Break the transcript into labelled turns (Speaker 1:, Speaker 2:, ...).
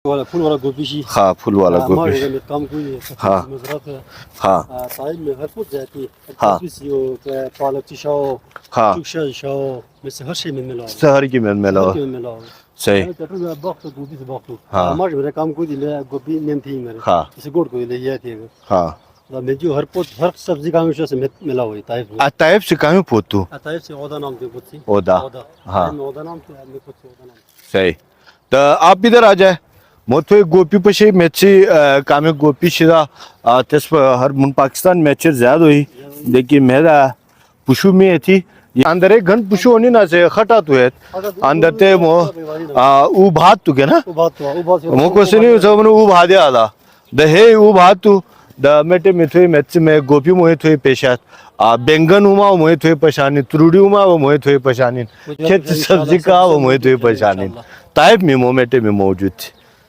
Speaker 1: वाला फूल वाला गोभी शी
Speaker 2: हाँ फूल वाला
Speaker 1: हाँ
Speaker 2: गोभी
Speaker 1: हमारे में काम कोई है
Speaker 2: हाँ
Speaker 1: मजरत है
Speaker 2: हाँ
Speaker 1: साइड में हर फूल जाती है
Speaker 2: हाँ
Speaker 1: किसी को पालक चाओ
Speaker 2: हाँ
Speaker 1: चुकशा चाओ में से हर शे में मिला
Speaker 2: शहर की में मिला
Speaker 1: हर के में मिला
Speaker 2: सही
Speaker 1: मैं तो मैं बात तो गोभी से बात तो
Speaker 2: हाँ
Speaker 1: हमारे मेरे काम कोई मैं गोभी नहीं थी मेरे
Speaker 2: हाँ
Speaker 1: इसे गोड़ को ले ये थी
Speaker 2: हाँ
Speaker 1: मैं जो हर पोत हर सब्जी का हमेशा से मिला हुआ है ताइफ
Speaker 2: ताइफ से कहाँ पोतू
Speaker 1: ताइफ से ओदा नाम दे कुछ
Speaker 2: ओदा हाँ
Speaker 1: ओदा नाम से मैं कुछ ओदा नाम
Speaker 2: सही तो आप इधर आ जाए मोठे गोपी पशे मैची कामे गोपी शिरा तेस हर मुन पाकिस्तान मैच ज्यादा हुई देखिए मेरा पुशु में थी अंदर एक घन पुशु होनी ना से खटा तो है अंदर ते मो उ भात तू के ना
Speaker 1: वो बात
Speaker 2: मो को से नहीं सब उ भादे आला द हे उ भात तू द मेटे मिथवे मैच में गोपी मोहे थे पेशात बेंगन उमा मोहे थे पशानी तुरुडी उमा वो मोहे थे पशानी खेत सब्जी का वो मोहे थे पशानी ताइप में मोमेटे में मौजूद थी